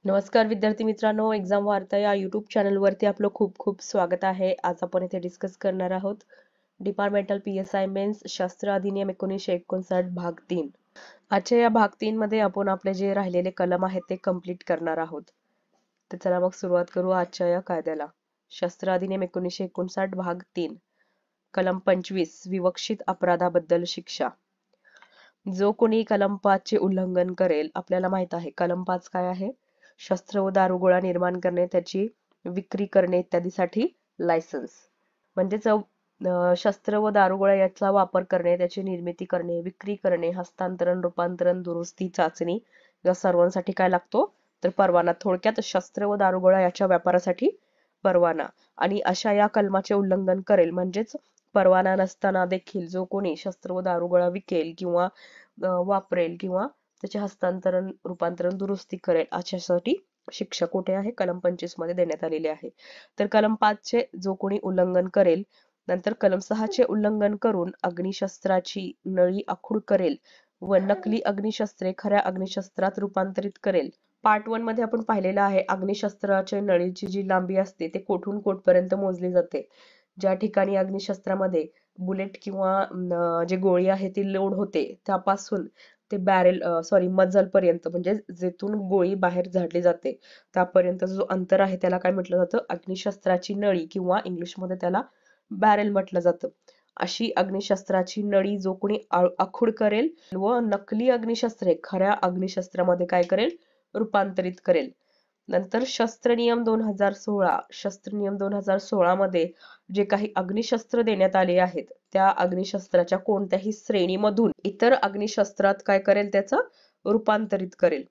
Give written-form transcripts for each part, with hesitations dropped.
नमस्कार विद्यार्थी मित्रांनो, एक्झाम वार्ता या यूट्यूब चॅनलवरती आपलं खूप खूप स्वागत आहे. आज आपण इथे डिस्कस करणार आहोत डिपार्टमेंटल PSI मेन्स शस्त्र अधिनियम 1959 भाग 3. आजच्या या भाग 3 मध्ये आपण आपले जे राहिलेले कलम आहेत ते कंप्लीट करणार आहोत. तर चला मग सुरुवात करू आजच्या या कायद्याला. शस्त्र अधिनियम 1959 भाग 3. कलम 25 विवक्षित अपराधाबद्दल शिक्षा. जो कोणी कलम 5 चे उल्लंघन करेल, आपल्याला माहित आहे कलम 5 काय आहे? शस्त्र व दारुगोळा निर्माण करणे, त्याची विक्री करणे इत्यादीसाठी लायसन्स. म्हणजेच शस्त्र व दारुगोळा याचा वापर करणे, त्याची निर्मिती करणे, विक्री करणे, हस्तांतरण, रूपांतरण, दुरुस्ती, चाचणी या सर्वांसाठी काय लागतो? तर परवाना. थोडक्यात शस्त्र व दारुगोळा याच्या व्यापारासाठी परवाना. आणि अशा या कलमाचे उल्लंघन करेल म्हणजेच परवाना नसताना देखील जो कोणी शस्त्र व दारुगोळा विकेल किंवा वापरेल किंवा त्याचे हस्तांतरण, रूपांतरण, दुरुस्ती करेल अशासाठी शिक्षा कुठे आहे? कलम 25 मध्ये देण्यात आलेली आहे. तर कलम 5 चे जो कोणी उल्लंघन करेल, नंतर कलम 6 चे उल्लंघन करून अग्निशस्त्राची नळी आखूड करेल व नकली अग्निशस्त्रे खऱ्या अग्निशस्त्रात रूपांतरित करेल. पार्ट 1 मध्ये आपण पाहिलेलं आहे अग्निशस्त्राच्या नळीची जी लांबी असते ते कोठून कोठपर्यंत मोजली जाते. ज्या ठिकाणी अग्निशस्त्रामध्ये बुलेट किंवा जे गोळी आहे ती लोड होते त्यापासून ते बॅरेल मजल पर्यंत, म्हणजे जेथून गोळी बाहेर झाडली जाते त्यापर्यंत जो अंतर आहे त्याला काय म्हटलं जातं? अग्निशस्त्राची नळी किंवा इंग्लिशमध्ये त्याला बॅरेल म्हटलं जातं. अशी अग्निशस्त्राची नळी जो कोणी आखूड करेल व नकली अग्निशस्त्रे खऱ्या अग्निशस्त्रामध्ये काय करेल? रूपांतरित करेल. नंतर शस्त्र नियम 2016 मध्ये जे काही अग्निशस्त्र देण्यात आले आहेत त्या अग्निशस्त्राच्या कोणत्याही श्रेणीमधून इतर अग्निशस्त्रात काय करेल? त्याचं रूपांतरित करेल.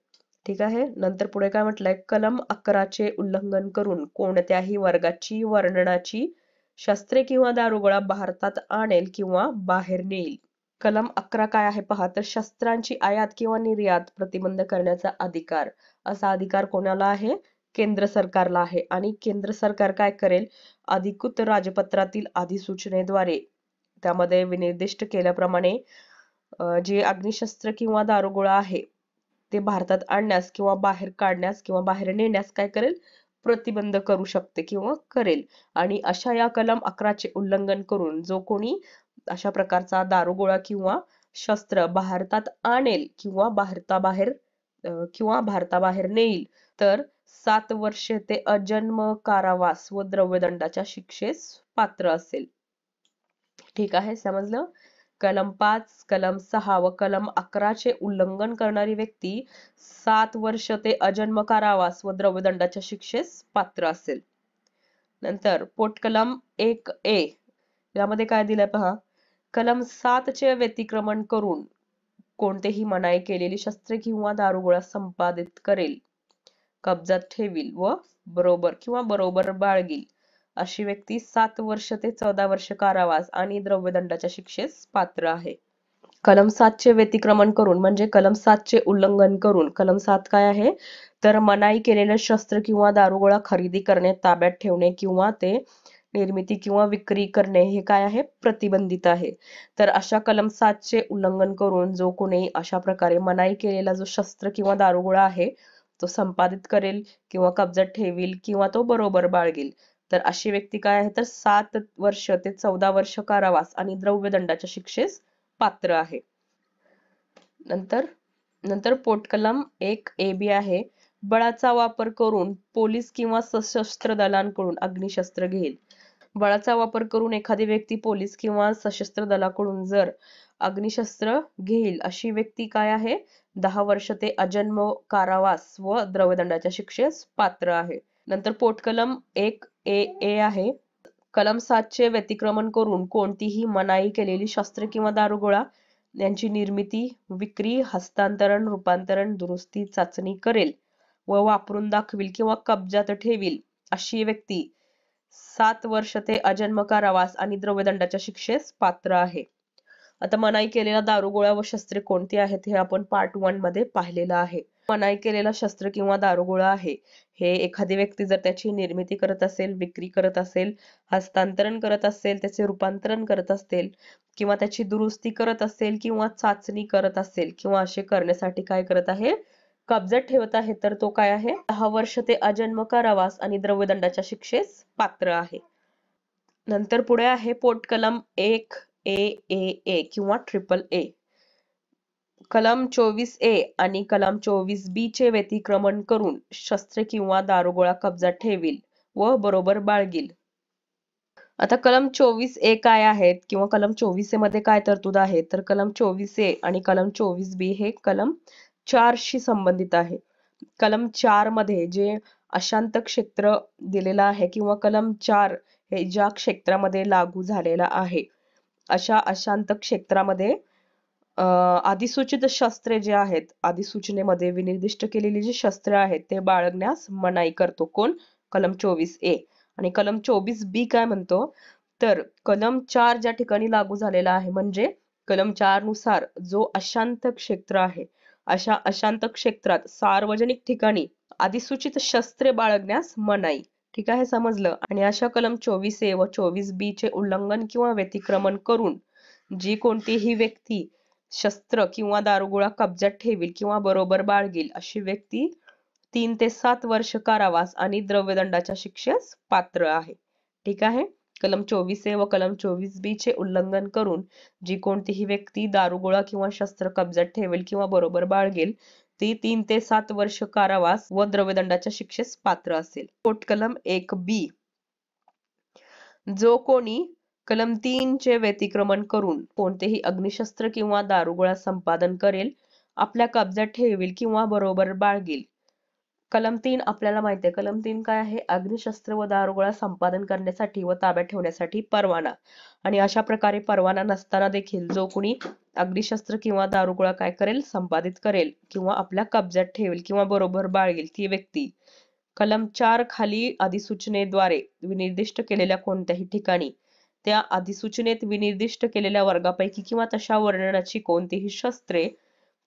ठीक आहे. नंतर पुढे काय म्हटलंय? कलम 11 चे उल्लंघन करून कोणत्याही वर्गाची वर्णनाची शस्त्रे किंवा दारुगोळा भारतात आणेल किंवा बाहेर नेईल. कलम 11 काय आहे पहा, तर शस्त्रांची आयात किंवा निर्यात प्रतिबंध करण्याचा अधिकार. असा अधिकार कोणाला आहे? केंद्र सरकारला आहे. आणि केंद्र सरकार काय करेल? अधिकृत राजपत्रातील अधिसूचनेद्वारे त्यामध्ये विनिर्दिष्ट केल्याप्रमाणे जे अग्निशस्त्र किंवा दारुगोळा आहे ते भारतात आणण्यास किंवा बाहेर काढण्यास किंवा बाहेर नेण्यास काय करेल? प्रतिबंध करू शकते किंवा करेल. आणि अशा या कलम 11 चे उल्लंघन करून जो कोणी अशा प्रकारचा दारुगोळा किंवा शस्त्र भारतात आणेल किंवा भारताबाहेर नेईल तर 7 वर्षे ते अजन्म कारावास व द्रव्यदंडाच्या शिक्षेस पात्र असेल. ठीक आहे, समजलं? कलम 5, कलम 6 व कलम 11 चे उल्लंघन करणारी व्यक्ती 7 वर्ष ते अजन्म कारावास व द्रव्यदंडाच्या शिक्षेस पात्र असेल. नंतर पोटकलम 1A यामध्ये काय दिलंय पहा, कलम 7 चे व्यतिक्रमण करून कोणतेही मनाई केलेली शस्त्रे किंवा दारुगोळा संपादित करेल, कब्जात ठेवील व बरोबर बाळगील अशी व्यक्ती 7 वर्ष ते 14 वर्ष कारावास आणि द्रव्यदंडाच्या शिक्षेस पात्र आहे. कलम 7 चे व्यतिक्रमण करून म्हणजे कलम 7 चे उल्लंघन करून, कलम 7 काय आहे? तर मनाई केलेले शस्त्र किंवा दारुगोळा खरेदी करणे, ताब्यात ठेवणे किंवा ते निर्मिती किंवा विक्री करणे हे काय आहे? प्रतिबंधित आहे. तर अशा कलम 7 चे उल्लंघन करून जो कोणी अशा प्रकारे मनाई केलेला जो शस्त्र किंवा दारुगोळा आहे तो संपादित करेल किंवा कब्जात ठेवील किंवा तो बरोबर बाळगेल तर अशी व्यक्ती काय आहे? तर 7 वर्ष ते 14 वर्ष कारावास आणि द्रव्यदंडाच्या शिक्षेस पात्र आहे. नंतर पोटकलम 1AB आहे, बळाचा वापर करून पोलीस किंवा सशस्त्र दलांकडून अग्निशस्त्र घेईल. बळाचा वापर करून एखादी व्यक्ती पोलीस किंवा सशस्त्र दलाकडून जर अग्निशस्त्र घेईल अशी व्यक्ती काय आहे? 10 वर्ष ते अजन्म कारावास व द्रव्यदंडाच्या शिक्षेस पात्र आहे. नंतर पोटकलम 1AA आहे, कलम 7 चे व्यतिक्रमण करून कोणतीही मनाई केलेली शस्त्र किंवा दारुगोळा यांची निर्मिती, विक्री, हस्तांतरण, रूपांतरण, दुरुस्ती, चाचणी करेल व वापरून दाखविल किंवा कब्जात ठेवील अशी व्यक्ती 7 वर्ष ते अजन्म कारावास आणि द्रव्यदंडाच्या शिक्षेस पात्र आहे. आता मनाई केलेला दारुगोळा व शस्त्रे कोणती आहेत हे आपण पार्ट 1 मध्ये पाहिलेलं आहे. मनाई केलेला शस्त्र किंवा दारुगोळा आहे हे एखादी व्यक्ती जर त्याची निर्मिती करत असेल, विक्री करत असेल, हस्तांतरण करत असेल, त्याचे रूपांतरण करत असेल किंवा त्याची दुरुस्ती करत असेल किंवा चाचणी करत असेल किंवा असे करण्यासाठी काय करत आहे? कब्जात ठेवत आहे तर तो काय आहे, 10 वर्ष ते अजन्म कारावास आणि द्रव्यदंडाच्या शिक्षेस पात्र आहे. नंतर पुढे आहे पोटकलम 1A किंवा AAA. कलम 24A आणि कलम 24B चे व्यतिक्रमण करून शस्त्रे किंवा दारुगोळा कब्जात ठेवील व बरोबर बाळगील. आता कलम 24A काय आहेत किंवा कलम 24A मध्ये काय तरतूद आहे, तर कलम 24A आणि कलम 24B हे कलम 4 शी संबंधित आहे. कलम 4 मध्ये जे अशांत क्षेत्र दिलेलं आहे किंवा कलम 4 हे ज्या क्षेत्रामध्ये लागू झालेला आहे, अशा अशांत क्षेत्रामध्ये अधिसूचित शस्त्रे जे आहेत, अधिसूचनेमध्ये विनिर्दिष्ट केलेली जी शस्त्रे आहेत ते बाळगण्यास मनाई करतो. कोण? कलम 24A. आणि कलम 24B काय म्हणतो, तर कलम 4 ज्या ठिकाणी लागू झालेला आहे म्हणजे कलम 4 नुसार जो अशांत क्षेत्र आहे, अशा अशांत क्षेत्रात सार्वजनिक ठिकाणी अधिसूचित शस्त्रे बाळगण्यास मनाई. ठीक आहे, समजलं. आणि अशा कलम 24A व 24B चे उल्लंघन किंवा व्यतिक्रमण करून जी कोणतीही व्यक्ती शस्त्र किंवा दारुगोळा कब्जात ठेवील किंवा बरोबर बाळगील अशी व्यक्ती 3 ते 7 वर्ष कारावास आणि द्रव्यदंडाच्या शिक्षेस पात्र आहे. ठीक आहे. कलम 24A व कलम 24B चे उल्लंघन करून जी कोणतीही व्यक्ती दारुगोळा किंवा शस्त्र कब्जात ठेवेल किंवा बरोबर बाळगेल ती 3 ते 7 वर्ष कारावास व द्रव्यदंडाच्या शिक्षेस पात्र असेल. पोटकलम 1B. जो कोणी कलम 3 चे व्यतिक्रमण करून कोणतेही अग्निशस्त्र किंवा दारुगोळा संपादन करेल, आपल्या कब्जात ठेवील किंवा बरोबर बाळगील. कलम 3 आपल्याला माहिती आहे. कलम 3 काय आहे? अग्निशस्त्र व दारुगोळा संपादन करण्यासाठी व ताब्यात ठेवण्यासाठी परवाना. आणि अशा प्रकारे परवाना नसताना देखील जो कोणी अग्निशस्त्र किंवा दारुगोळा काय करेल? संपादित करेल किंवा आपल्या कब्जात ठेवेल किंवा बरोबर बाळगेल ती व्यक्ती कलम 4 खाली अधिसूचनेद्वारे विनिर्दिष्ट केलेल्या कोणत्याही ठिकाणी त्या अधिसूचनेत विनिर्दिष्ट केलेल्या वर्गापैकी किंवा तशा वर्णनाची कोणतीही शस्त्रे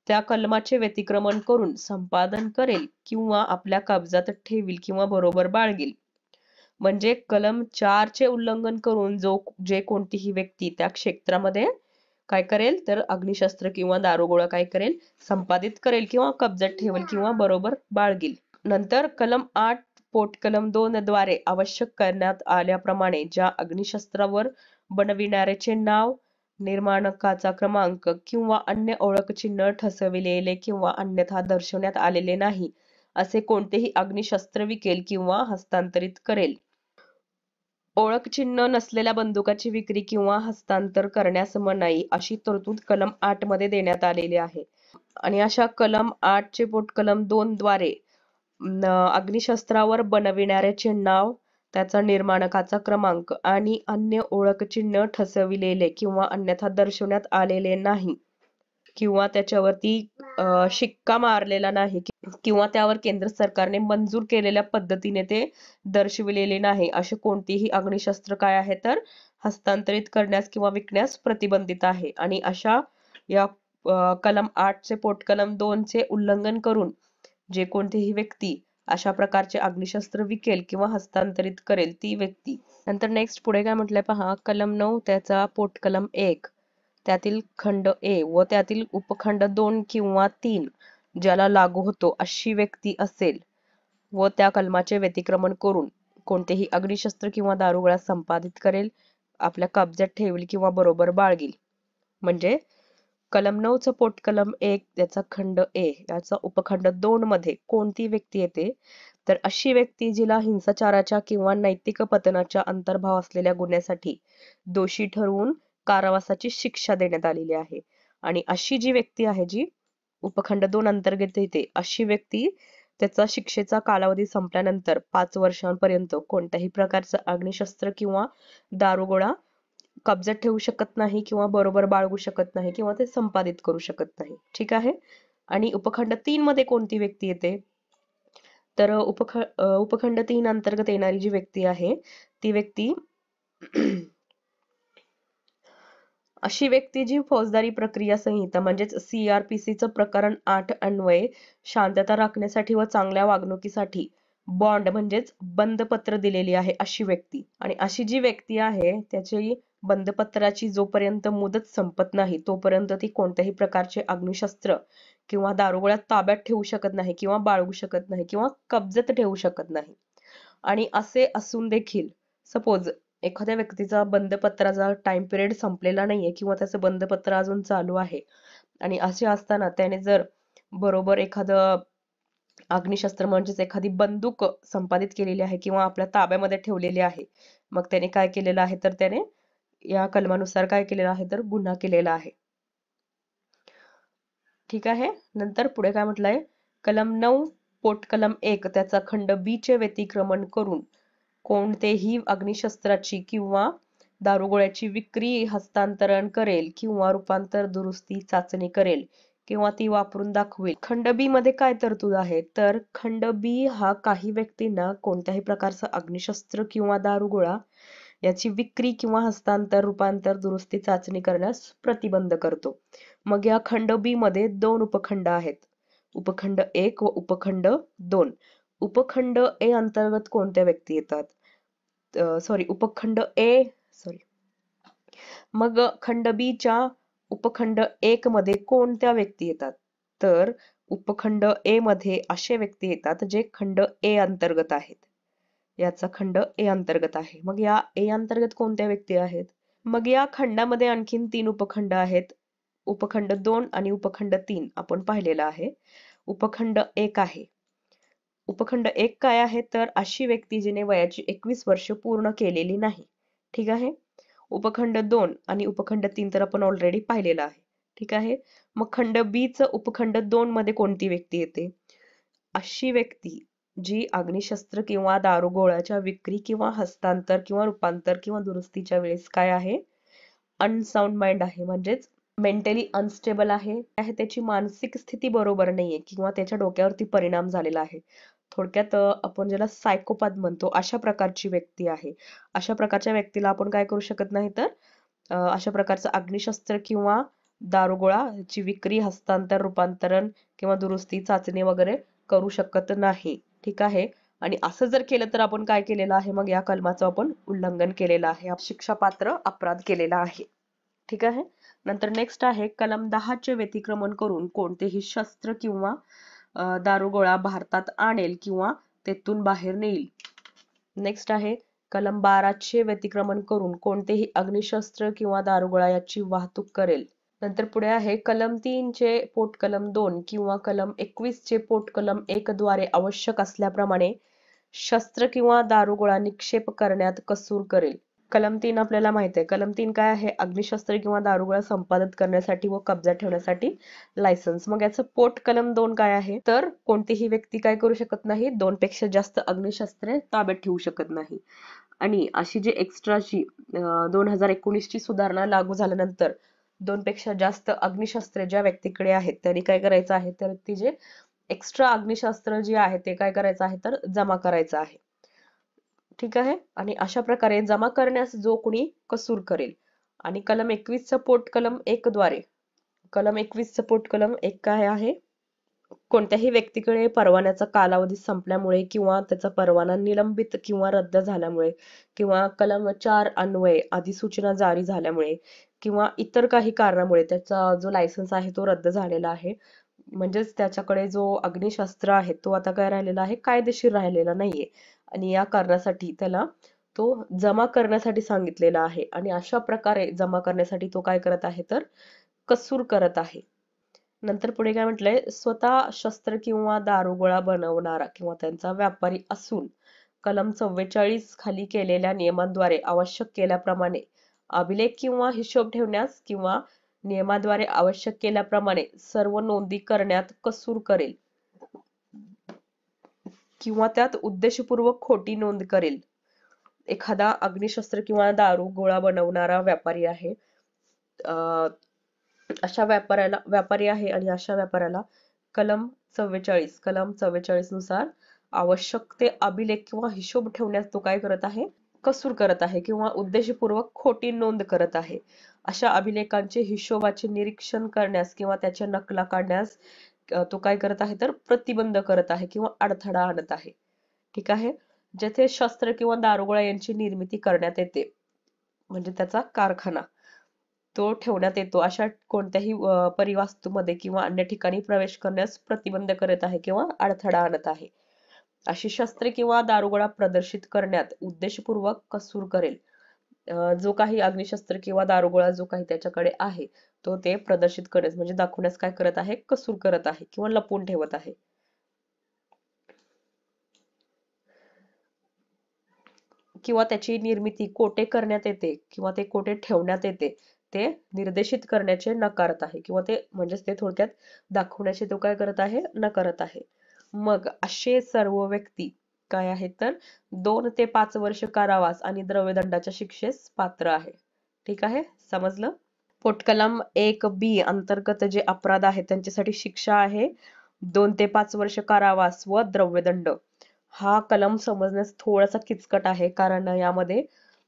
त्या कलमाचे व्यतिक्रमण करून संपादन करेल किंवा आपल्या कब्जात ठेवील किंवा बरोबर बाळगेल. म्हणजे कलम 4 चे उल्लंघन करून जे कोणतीही व्यक्ती त्या क्षेत्रामध्ये काय करेल, तर अग्निशस्त्र किंवा दारुगोळा काय करेल? संपादित करेल किंवा कब्जात ठेवेल किंवा बरोबर बाळगेल. नंतर कलम 8 पोटकलम 2 द्वारे आवश्यक करण्यात आल्याप्रमाणे ज्या अग्निशस्त्रावर बनविणाऱ्याचे नाव, निर्माणकाचा क्रमांक किंवा अन्य ओळखचिन्ह ठसविलेले किंवा अन्यथा दर्शवण्यात आलेले नाही असे कोणतेही अग्निशस्त्र विकेल किंवा हस्तांतरित करेल. ओळखचिन्ह नसलेल्या बंदुकाची विक्री किंवा हस्तांतर करण्यास मनाई अशी तरतूद कलम 8 मध्ये देण्यात आलेली आहे. आणि अशा कलम 8 चे पोटकलम 2 द्वारे अग्निशस्त्रावर बनविणाऱ्याचे नाव, त्याचा निर्माणकाचा क्रमांक आणि अन्य ओळखचिन्ह ठसविलेले किंवा अन्यथा दर्शवण्यात आलेले नाही किंवा त्याच्यावरती शिक्का मारलेला नाही किंवा त्यावर केंद्र सरकारने मंजूर केलेल्या पद्धतीने ते दर्शविलेले नाही असे कोणतीही अग्निशस्त्र काय आहे, तर हस्तांतरित करण्यास किंवा विकण्यास प्रतिबंधित आहे. आणि अशा या कलम 8 चे पोटकलम 2 चे उल्लंघन करून जे कोणतीही व्यक्ती अशा प्रकारचे अग्निशस्त्र विकेल किंवा हस्तांतरित करेल ती व्यक्ती. नंतर नेक्स्ट पुढे काय म्हटलंय पहा, कलम 9 त्याचा पोटकलम 1 त्यातील खंड ए व त्यातील उपखंड 2 किंवा 3 ज्याला लागू होतो अशी व्यक्ती असेल व त्या कलमाचे व्यतिक्रमण करून कोणतेही अग्निशस्त्र किंवा दारुगोळा संपादित करेल, आपल्या कब्जात ठेवेल किंवा बरोबर बाळगील. म्हणजे कलम 9 चं पोटकलम 1 त्याचा खंड ए याचा उपखंड 2 मध्ये कोणती व्यक्ती येते, तर अशी व्यक्ती जिला हिंसाचाराच्या किंवा नैतिक पतनाच्या अंतर्भाव असलेल्या गुन्ह्यासाठी दोषी ठरवून कारावासाची शिक्षा देण्यात आलेली आहे. आणि अशी जी व्यक्ती आहे जी उपखंड 2 अंतर्गत येते अशी व्यक्ती त्याचा शिक्षेचा कालावधी संपल्यानंतर 5 वर्षांपर्यंत कोणत्याही प्रकारचं अग्निशस्त्र किंवा दारुगोळा कब्जात ठेवू शकत नाही किंवा बरोबर बाळगू शकत नाही किंवा ते संपादित करू शकत नाही. ठीक आहे. आणि उपखंड 3 मध्ये कोणती व्यक्ती येते, तर उपखंड 3 अंतर्गत येणारी जी व्यक्ती आहे ती व्यक्ती अशी व्यक्ती जी फौजदारी प्रक्रिया संहिता म्हणजेच CRPC चं प्रकरण 8 अन्वये शांतता राखण्यासाठी व चांगल्या वागणुकीसाठी बॉन्ड म्हणजेच बंधपत्र दिलेली आहे अशी व्यक्ती. आणि अशी जी व्यक्ती आहे त्याची बंधपत्राची जोपर्यंत मुदत संपत नाही तोपर्यंत ती कोणत्याही प्रकारचे अग्निशस्त्र किंवा दारुगोळा ताब्यात ठेवू शकत नाही किंवा बाळगू शकत नाही किंवा कब्जेत ठेवू शकत नाही. आणि असे असून देखील सपोज एखाद्या व्यक्तीचा बंदपत्राचा टाइम पिरियड संपलेला नाहीये किंवा त्याचं बंदपत्र अजून चालू आहे आणि असे असताना त्याने जर बरोबर एखादं अग्निशस्त्र म्हणजेच एखादी बंदूक संपादित केलेली आहे किंवा आपल्या ताब्यामध्ये ठेवलेली आहे, मग त्याने काय केलेलं आहे तर त्याने या कलमानुसार काय केलेलं आहे तर गुन्हा केलेला आहे. ठीक आहे. नंतर पुढे काय म्हटलंय, कलम 9 पोटकलम 1 त्याचा खंड बी चे व्यतिक्रमण करून कोणतेही अग्निशस्त्राची किंवा दारुगोळ्याची विक्री, हस्तांतरण करेल किंवा रूपांतर, दुरुस्ती, चाचणी करेल किंवा ती वापरून दाखवेल. खंड बी मध्ये काय तरतूद आहे तर खंड बी हा काही व्यक्तींना कोणत्याही प्रकारचं अग्निशस्त्र किंवा दारुगोळा याची विक्री किंवा हस्तांतर, रूपांतर, दुरुस्ती, चाचणी करण्यास प्रतिबंध करतो. मग या खंड बी मध्ये 2 उपखंड आहेत, उपखंड 1 व उपखंड 2. उपखंड ए अंतर्गत कोणत्या व्यक्ती येतात? उपखंड ए मग खंड बी च्या उपखंड 1 मध्ये कोणत्या व्यक्ती येतात? तर उपखंड ए मध्ये असे व्यक्ती येतात जे खंड ए अंतर्गत आहेत. याचा खंड ए अंतर्गत आहे. मग या ए अंतर्गत कोणत्या व्यक्ती आहेत? मग या खंडामध्ये आणखीन 3 उपखंड आहेत. उपखंड 2 आणि उपखंड 3 आपण पाहिलेला आहे. उपखंड 1 आहे. उपखंड 1 काय आहे तर अशी व्यक्ती जिने वयाची 21 वर्ष पूर्ण केलेली नाही. ठीक आहे. उपखंड 2 आणि उपखंड 3 तर आपण ऑलरेडी पाहिलेला आहे. ठीक आहे. मग खंड बी च उपखंड 2 मध्ये कोणती व्यक्ती येते? अशी व्यक्ती जी अग्निशस्त्र किंवा दारुगोळ्याच्या विक्री किंवा हस्तांतर किंवा रूपांतर किंवा दुरुस्तीच्या वेळेस काय आहे? अनसाउंड माइंड आहे, म्हणजेच मेंटली अनस्टेबल आहे, त्याची मानसिक स्थिती बरोबर नाहीये किंवा त्याच्या डोक्यावरती परिणाम झालेला आहे. थोडक्यात आपण ज्याला सायकोपॅथ म्हणतो अशा प्रकारची व्यक्ती आहे. अशा प्रकारच्या व्यक्तीला आपण काय करू शकत नाही तर अशा प्रकारचं अग्निशस्त्र किंवा दारुगोळाची विक्री, हस्तांतर, रूपांतरण किंवा दुरुस्ती, चाचणी वगैरे करू शकत नाही. ठीक आहे. आणि असं जर केलं तर आपण काय केलेलं आहे, मग या कलमाचं आपण उल्लंघन केलेलं आहे, शिक्षापात्र अपराध केलेला आहे. ठीक आहे. नंतर नेक्स्ट आहे कलम 10 चे व्यतिक्रमण करून कोणतेही शस्त्र किंवा दारुगोळा भारतात आणेल किंवा तेथून बाहेर नेईल. नेक्स्ट आहे कलम 12 चे व्यतिक्रमण करून कोणतेही अग्निशस्त्र किंवा दारुगोळा याची वाहतूक करेल. नंतर पुढे आहे कलम 3 चे पोट कलम 2 किंवा कलम 21 चे पोट कलम 1 द्वारे आवश्यक असल्याप्रमाणे शस्त्र किंवा दारुगोळा निक्षेप करण्यात कसूर करेल. कलम 3 आपल्याला माहित आहे. कलम 3 काय आहे? अग्निशस्त्र किंवा दारुगोळा संपादित करण्यासाठी व कब्जात ठेवण्यासाठी लायसन्स. मग याचं पोट कलम 2 काय आहे? तर कोणतीही व्यक्ती काय करू शकत नाही, 2 पेक्षा जास्त अग्निशस्त्रे ताब्यात ठेवू शकत नाही. आणि अशी जी एक्स्ट्राची 2019 ची सुधारणा लागू झाल्यानंतर 2 पेक्षा जास्त अग्निशस्त्रे ज्या व्यक्तीकडे आहेत त्यांनी काय करायचं आहे तर ती जे एक्स्ट्रा अग्निशस्त्र जे आहे ते काय करायचं आहे तर जमा करायचं आहे. ठीक आहे. आणि अशा प्रकारे जमा करण्यास जो कोणी कसूर करेल. आणि कलम 21 चा पोट कलम 1 द्वारे कलम 21 चा पोट कलम 1 काय आहे? कोणत्याही व्यक्तीकडे परवान्याचा कालावधी संपल्यामुळे किंवा त्याचा परवाना निलंबित किंवा रद्द झाल्यामुळे किंवा कलम 4 अन्वये अधिसूचना जारी झाल्यामुळे किंवा इतर काही कारणामुळे त्याचा जो लायसन्स आहे तो रद्द झालेला आहे. म्हणजेच त्याच्याकडे जो अग्निशस्त्र आहे तो आता काय राहिलेला आहे? कायदेशीर राहिलेला नाहीये. आणि या कारणासाठी त्याला तो जमा करण्यासाठी सांगितलेला आहे. आणि अशा प्रकारे जमा करण्यासाठी तो काय करत आहे तर कसूर करत आहे. नंतर पुढे काय म्हटलंय? स्वतः शस्त्र किंवा दारुगोळा बनवणारा किंवा त्यांचा व्यापारी असून कलम 44 खाली केलेल्या नियमांद्वारे आवश्यक केल्याप्रमाणे अभिलेख किंवा हिशोब ठेवण्यास किंवा नियमाद्वारे आवश्यक केल्याप्रमाणे सर्व नोंदी करण्यात कसूर करेल किंवा त्यात उद्देशपूर्वक खोटी नोंद करेल. एखादा अग्निशस्त्र किंवा दारुगोळा बनवणारा व्यापारी आहे, अशा व्यापारी आहे आणि अशा व्यापाऱ्याला कलम 44 नुसार आवश्यक ते अभिलेख किंवा हिशोब ठेवण्यास तो काय करत आहे? कसूर करत आहे किंवा उद्देशपूर्वक खोटी नोंद करत आहे. अशा अभिलेखांचे हिशोबाचे निरीक्षण करण्यास किंवा त्याच्या नकला काढण्यास तो काय करत आहे तर प्रतिबंध करत आहे किंवा अडथळा आणत आहे. ठीक आहे. जेथे शस्त्र किंवा दारुगोळा यांची निर्मिती करण्यात येते म्हणजे त्याचा कारखाना, तो ठेवण्यात येतो अशा कोणत्याही परिवास्तूमध्ये किंवा अन्य ठिकाणी प्रवेश करण्यास प्रतिबंध करत आहे किंवा अडथळा आणत आहे. अशी शस्त्रे किंवा दारुगोळा प्रदर्शित करण्यात उद्देशपूर्वक कसूर करेल. जो काही अग्निशस्त्र किंवा दारुगोळा जो काही त्याच्याकडे आहे तो ते प्रदर्शित करत म्हणजे दाखवण्यास काय करत आहे, कसूर करत आहे किंवा लपवून ठेवत आहे. किंवा त्याची निर्मिती कोठे करण्यात येते किंवा ते कोठे ठेवण्यात येते ते निर्देशित करण्याचे नकारत आहे किंवा ते म्हणजेच ते थोडक्यात दाखवण्याचे तो काय करत आहे, नकारत आहे. मग असे सर्व व्यक्ती काय आहेत तर 2 ते 5 वर्ष कारावास आणि द्रव्यदंडाच्या शिक्षेस पात्र आहे. ठीक आहे, समजलं? पोटकलम 1B अंतर्गत जे अपराध आहेत त्यांच्यासाठी शिक्षा आहे 2 ते 5 वर्ष कारावास व द्रव्यदंड. हा कलम समजण्यास थोडासा किचकट आहे कारण यामध्ये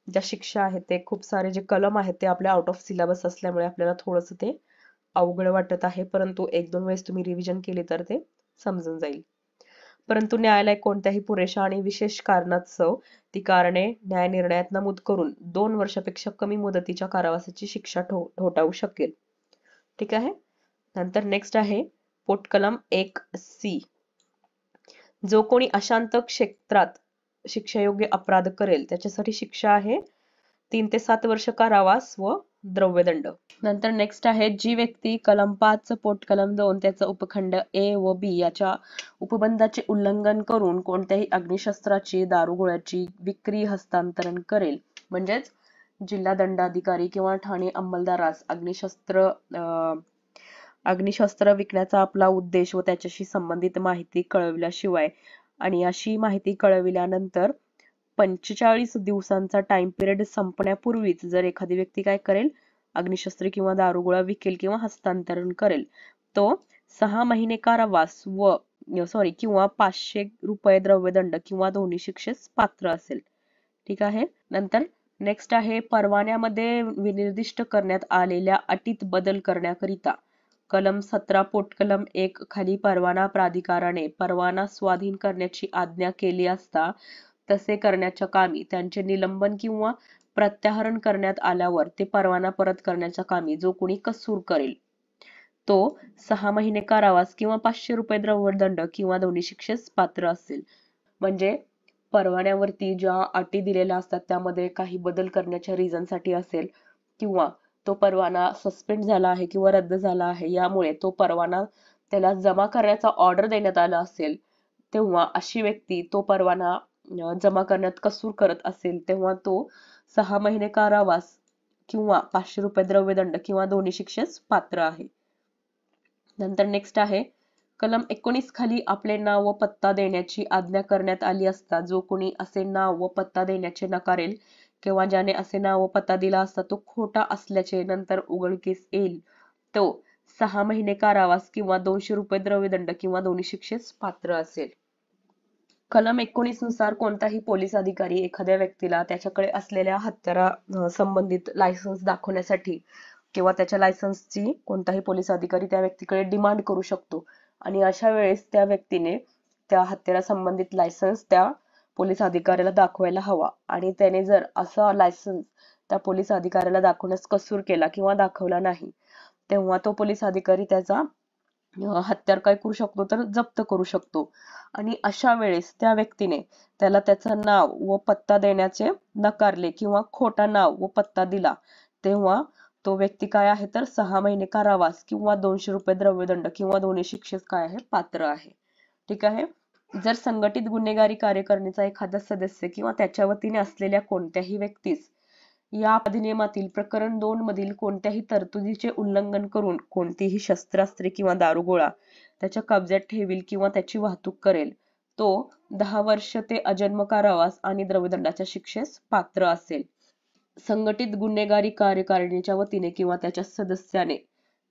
ज्या शिक्षा आहेत ते खूप सारे जे कलम आहेत ते आपल्या आउट ऑफ सिलेबस असल्यामुळे आपल्याला थोडंसं ते अवघड वाटत आहे, परंतु 1-2 वेळेस तुम्ही रिव्हिजन केली तर ते समजून जाईल. परंतु न्यायालय कोणत्याही पुरेशा आणि विशेष कारणास्तव ती कारणे न्यायनिर्णयात नमूद करून 2 वर्षापेक्षा कमी मुदतीच्या कारावासाची शिक्षा ठोठावू शकेल. ठीक आहे. नंतर नेक्स्ट आहे पोटकलम 1C. जो कोणी अशांत क्षेत्रात शिक्षायोग्य अपराध करेल त्याच्यासाठी शिक्षा आहे 3 ते 7 वर्ष कारावास व द्रव्यदंड. नंतर नेक्स्ट आहे जी व्यक्ती कलम 5 पोटकलम 2 त्याचा उपखंड A व B याच्या उपबंधाचे उल्लंघन करून कोणत्याही अग्निशस्त्राची दारुगोळ्याची विक्री हस्तांतरण करेल म्हणजेच जिल्हा दंडाधिकारी किंवा ठाणे अंमलदारास अग्निशस्त्र विकण्याचा आपला उद्देश व त्याच्याशी संबंधित माहिती कळविल्याशिवाय आणि अशी माहिती कळविल्यानंतर 45 दिवसांचा टाइम पिरियड संपण्यापूर्वीच जर एखादी व्यक्ती काय करेल अग्निशस्त्र किंवा दारुगोळा विकेल किंवा हस्तांतरण करेल तो 6 महिने कारावास व किंवा 500 रुपये द्रव्यदंड किंवा दोन्ही शिक्षेस पात्र असेल. ठीक आहे. नंतर नेक्स्ट आहे परवान्यामध्ये विनिर्दिष्ट करण्यात आलेल्या अटीत बदल करण्याकरिता कलम 17 पोटकलम 1 खाली परवाना प्राधिकाराने परवाना स्वाधीन करण्याची आज्ञा केली असता तसे करण्याच्या कामी त्यांचे निलंबन किंवा प्रत्याहरण करण्यात आल्यावर ते परवाना परत करण्याच्या कामी जो कोणी कसूर करेल तो 6 महिने कारावास किंवा 500 रुपये द्रव्यदंड किंवा दोन्ही शिक्षेस पात्र असेल. म्हणजे परवान्यावरती ज्या अटी दिलेल्या असतात त्यामध्ये काही बदल करण्याच्या रिझन साठी असेल किंवा तो परवाना सस्पेंड झाला आहे किंवा रद्द झाला आहे यामुळे तो परवाना त्याला जमा करण्याचा ऑर्डर देण्यात आला असेल तेव्हा अशी व्यक्ती तो परवाना जमा करण्यात कसूर करत असेल तेव्हा तो 6 महिने कारावास किंवा 500 रुपये द्रव्यदंड किंवा दोन्ही शिक्षेस पात्र आहे. नंतर नेक्स्ट आहे कलम 19 खाली आपले नाव व पत्ता देण्याची आज्ञा करण्यात आली असता जो कोणी असे नाव व पत्ता देण्याचे नकारेल किंवा ज्याने असे नाव व पत्ता दिला असता तो खोटा असल्याचे नंतर उघडकीस येईल तो 6 महिने कारावास किंवा 200 रुपये द्रव्यदंड किंवा दोन्ही शिक्षेस पात्र असेल. कलम 19 नुसार कोणताही पोलीस अधिकारी एखाद्या व्यक्तीला त्याच्याकडे असलेल्या हत्यारा संबंधित लायसन्स दाखवण्यासाठी किंवा त्याच्या लायसन्सची कोणताही पोलीस अधिकारी त्या व्यक्तीकडे डिमांड करू शकतो आणि अशा वेळेस त्या व्यक्तीने त्या हत्यारा संबंधित लायसन्स त्या पोलीस अधिकाऱ्याला दाखवायला हवा आणि त्याने जर असा लायसन्स त्या पोलीस अधिकाऱ्याला दाखवण्यास कसूर केला किंवा दाखवला नाही तेव्हा तो पोलीस अधिकारी त्याचा हत्यार काय करू शकतो तर जप्त करू शकतो आणि अशा वेळेस त्या व्यक्तीने त्याला त्याचं नाव व पत्ता देण्याचे नकारले किंवा खोटा नाव व पत्ता दिला तेव्हा तो व्यक्ती काय आहे तर 6 महिने कारावास किंवा 200 रुपये द्रव्यदंड किंवा दोन्ही शिक्षेस काय आहे पात्र आहे. ठीक आहे. जर संघटित गुन्हेगारी कार्यकारिणीचा एखादा सदस्य किंवा त्याच्या वतीने असलेल्या कोणत्याही व्यक्तीस या अधिनियमातील प्रकरण 2 मधील कोणत्याही तरतुदीचे उल्लंघन करून कोणतीही शस्त्रास्त्रे किंवा दारुगोळा त्याच्या कब्जात ठेवील किंवा त्याची वाहतूक करेल तो 10 वर्ष ते अजन्म कारावास आणि द्रव्यदंडाच्या शिक्षेस पात्र असेल. संघटित गुन्हेगारी कार्यकारिणीच्या वतीने किंवा त्याच्या सदस्याने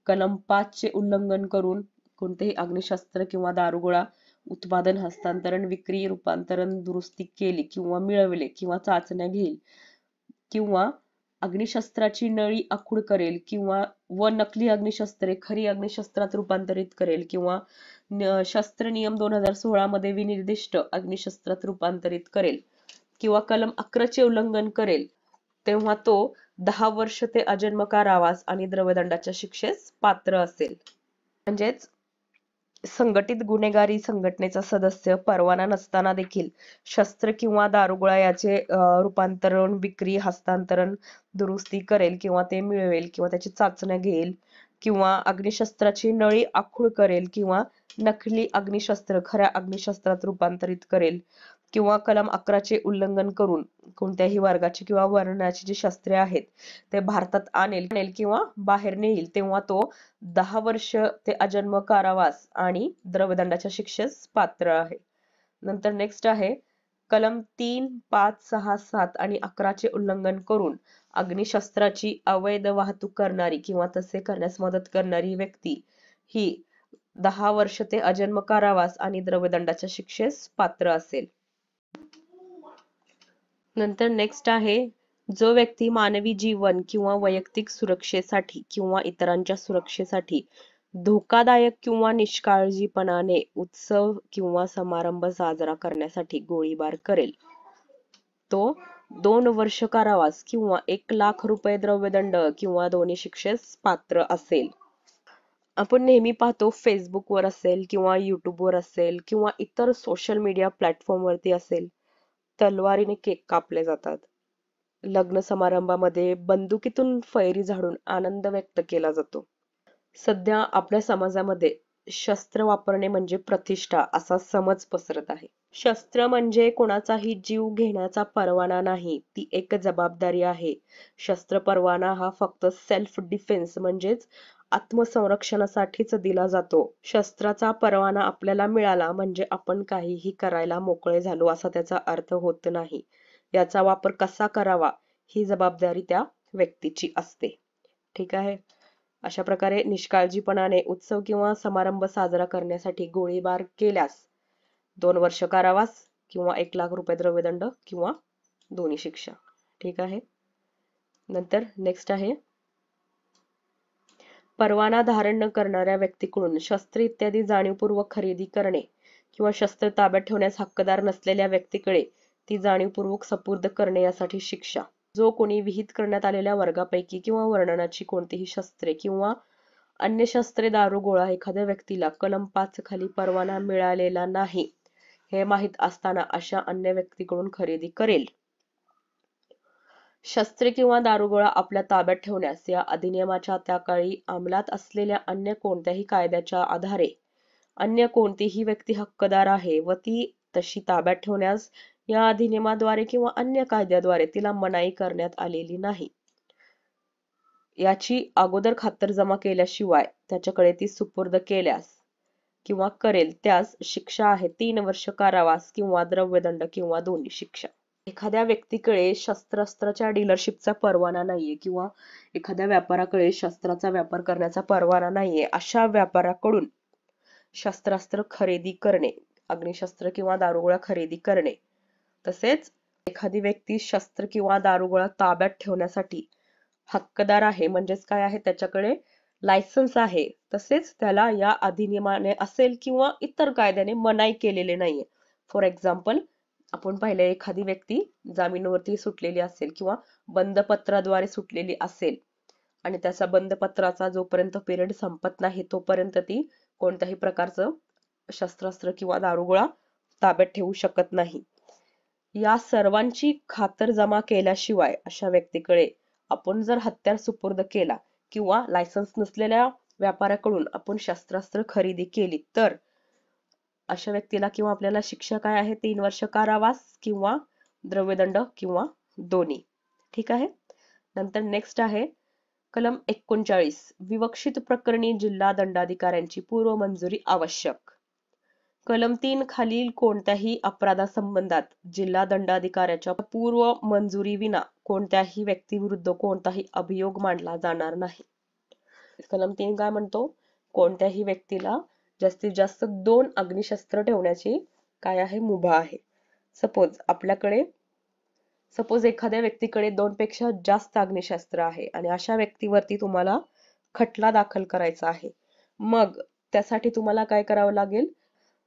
कलम 5 चे उल्लंघन करून कोणतेही अग्निशस्त्र किंवा दारुगोळा उत्पादन हस्तांतरण विक्री रूपांतरण दुरुस्ती केली किंवा मिळवले किंवा चाचण्या घेईल किंवा अग्निशस्त्राची नळी आखूड करेल किंवा व नकली अग्निशस्त्रे खरी अग्निशस्त्रात रूपांतरित करेल किंवा शस्त्र नियम 2016 मध्ये विनिर्दिष्ट अग्निशस्त्रात रूपांतरित करेल किंवा कलम 11 चे उल्लंघन करेल तेव्हा तो 10 वर्ष ते अजन्म कारावास आणि द्रव्यदंडाच्या शिक्षेस पात्र असेल. म्हणजेच संघटित गुन्हेगारी संघटनेचा सदस्य परवाना नसताना देखील शस्त्र किंवा दारुगोळा याचे रूपांतरण, विक्री, हस्तांतरण, दुरुस्ती करेल किंवा ते मिळवेल किंवा त्याची चाचण्या घेईल किंवा अग्निशस्त्राची नळी आखूड करेल किंवा नकली अग्निशस्त्र खऱ्या अग्निशस्त्रात रूपांतरित करेल किंवा कलम 11 चे उल्लंघन करून कोणत्याही वर्गाची किंवा वर्णाची जी शस्त्रे आहेत ते भारतात आणेल किंवा बाहेर नेईल, तेव्हा तो 10 वर्ष ते अजन्म कारावास आणि द्रव्यदंडाच्या शिक्षेस पात्र आहे. नंतर नेक्स्ट आहे कलम 3, 5, 6, 7 आणि 11 चे उल्लंघन करून अग्निशस्त्राची अवैध वाहतूक करणारी किंवा तसे करण्यास मदत करणारी व्यक्ती ही 10 वर्ष ते अजन्म कारावास आणि द्रव्यदंडाच्या शिक्षेस पात्र असेल. नंतर नेक्स्ट आहे जो व्यक्ती मानवी जीवन किंवा वैयक्तिक सुरक्षेसाठी किंवा इतरांच्या सुरक्षेसाठी धोकादायक किंवा निष्काळजीपणाने उत्सव किंवा समारंभ साजरा करण्यासाठी गोळीबार करेल, तो 2 वर्ष कारावास किंवा 1 लाख रुपये द्रव्यदंड किंवा दोन्ही शिक्षेस पात्र असेल. आपण नेहमी पाहतो फेसबुकवर असेल किंवा युट्यूबवर असेल किंवा इतर सोशल मीडिया प्लॅटफॉर्मवरती असेल, तलवारीने केक कापले जातात. लग्न समारंभामध्ये बंदुकीतून फैरी झाडून आनंद व्यक्त केला जातो. सध्या आपल्या समाजामध्ये शस्त्र वापरणे म्हणजे प्रतिष्ठा असा समज पसरत आहे. शस्त्र म्हणजे कोणाचाही जीव घेण्याचा परवाना नाही, ती एक जबाबदारी आहे. शस्त्र परवाना हा फक्त सेल्फ डिफेन्स म्हणजेच आत्मसंरक्षणासाठीच दिला जातो. शस्त्राचा परवाना आपल्याला मिळाला म्हणजे आपण काहीही करायला मोकळे झालो असा त्याचा अर्थ होत नाही. याचा वापर कसा करावा ही जबाबदारी त्या व्यक्तीची असते. ठीक आहे. अशा प्रकारे निष्काळजीपणाने उत्सव किंवा समारंभ साजरा करण्यासाठी गोळीबार केल्यास 2 वर्ष कारावास किंवा 1 लाख रुपये द्रव्यदंड किंवा दोन्ही शिक्षा. ठीक आहे. नंतर नेक्स्ट आहे परवाना धारण न करणाऱ्या व्यक्तीकडून शस्त्र इत्यादी जाणीवपूर्वक खरेदी करणे किंवा शस्त्र ताब्यात ठेवण्यास हक्कदार नसलेल्या व्यक्तीकडे ती जाणीवपूर्वक सुपूर्द करणे यासाठी शिक्षा. जो कोणी विहित करण्यात आलेल्या वर्गापैकी किंवा वर्णनाची कोणतीही शस्त्रे किंवा अन्य शस्त्रे, दारुगोळा एखाद्या व्यक्तीला कलम 5 खाली परवाना मिळालेला नाही हे माहीत असताना अशा अन्य व्यक्तीकडून खरेदी करेल. शस्त्रे किंवा दारुगोळा आपल्या ताब्यात ठेवण्यास या अधिनियमाच्या त्या काळी अंमलात असलेल्या अन्य कोणत्याही कायद्याच्या आधारे अन्य कोणतीही व्यक्ती हक्कदार आहे व ती तशी ताब्यात ठेवण्यास या अधिनियमाद्वारे किंवा अन्य कायद्याद्वारे तिला मनाई करण्यात आलेली नाही, याची अगोदर खातरजमा केल्याशिवाय त्याच्याकडे ती सुपूर्द केल्यास किंवा करेल त्यास शिक्षा आहे 3 वर्ष कारावास किंवा द्रव्यदंड किंवा दोन्ही शिक्षा. एखाद्या व्यक्तीकडे शस्त्रास्त्राच्या डीलरशिपचा परवाना नाहीये किंवा एखाद्या व्यापाराकडे शस्त्राचा व्यापार करण्याचा परवाना नाहीये, अशा व्यापाराकडून शस्त्रास्त्र खरेदी करणे, अग्निशस्त्र किंवा दारुगोळा खरेदी करणे, तसेच एखादी व्यक्ती शस्त्र किंवा दारुगोळा ताब्यात ठेवण्यासाठी हक्कदार आहे म्हणजेच काय आहे त्याच्याकडे लायसन्स आहे, तसेच त्याला या अधिनियमाने असेल किंवा इतर कायद्याने मनाई केलेले नाहीये. फॉर एक्झाम्पल आपण पाहिले एखादी व्यक्ती जामीनवरती सुटलेली असेल किंवा बंदपत्राद्वारे सुटलेली असेल आणि त्याचा बंदपत्राचा जोपर्यंत पिरियड संपत नाही तोपर्यंत ती कोणत्याही प्रकारचं शस्त्रास्त्र किंवा दारुगोळा ताब्यात ठेवू शकत नाही. या सर्वांची खातरजमा केल्याशिवाय अशा व्यक्तीकडे आपण जर हत्यार सुपूर्द केला किंवा लायसन्स नसलेल्या व्यापाऱ्याकडून आपण शस्त्रास्त्र खरेदी केली तर अशा व्यक्तीला किंवा आपल्याला शिक्षा काय आहे 3 वर्ष कारावास किंवा द्रव्यदंड किंवा दोन्ही. ठीक आहे. नंतर नेक्स्ट आहे कलम 39 विवक्षित प्रकरणी जिल्हा दंडाधिकाऱ्यांची पूर्व मंजुरी आवश्यक. कलम 3 खालील कोणत्याही अपराधासंबंधात जिल्हा दंडाधिकाऱ्याच्या पूर्व मंजुरी विना कोणत्याही व्यक्तीविरुद्ध कोणताही अभियोग मांडला जाणार नाही. कलम 3 काय म्हणतो, कोणत्याही व्यक्तीला जास्तीत जास्त 2 अग्निशस्त्र ठेवण्याची काय आहे मुभा आहे. सपोज एखाद्या व्यक्तीकडे 2 पेक्षा जास्त अग्निशस्त्र आहे आणि अशा व्यक्तीवरती तुम्हाला खटला दाखल करायचा आहे, मग त्यासाठी तुम्हाला काय करावं लागेल,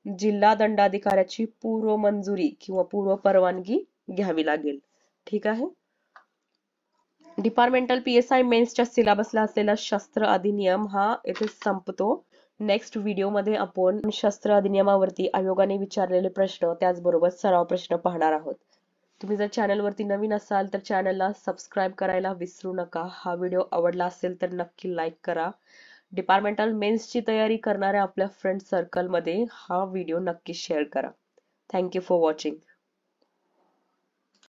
जिल्हा दंडाधिकाऱ्याची पूर्व मंजुरी किंवा पूर्व परवानगी घ्यावी लागेल. ठीक आहे. डिपार्टमेंटल PSI मेन्सच्या सिलेबसला असलेला शस्त्र अधिनियम हा येथे संपतो. नेक्स्ट व्हिडिओमध्ये आपण शस्त्र अधिनियमावरती आयोगाने विचारलेले प्रश्न त्याचबरोबर सराव प्रश्न पाहणार आहोत. तुम्ही जर चॅनलवरती नवीन असाल तर चॅनलला सबस्क्राईब करायला विसरू नका. हा व्हिडिओ आवडला असेल तर नक्की लाईक करा. डिपार्टमेंटल मेन्सची तयारी करणाऱ्या आपल्या फ्रेंड सर्कलमध्ये हा व्हिडिओ नक्की शेअर करा. Thank you for watching.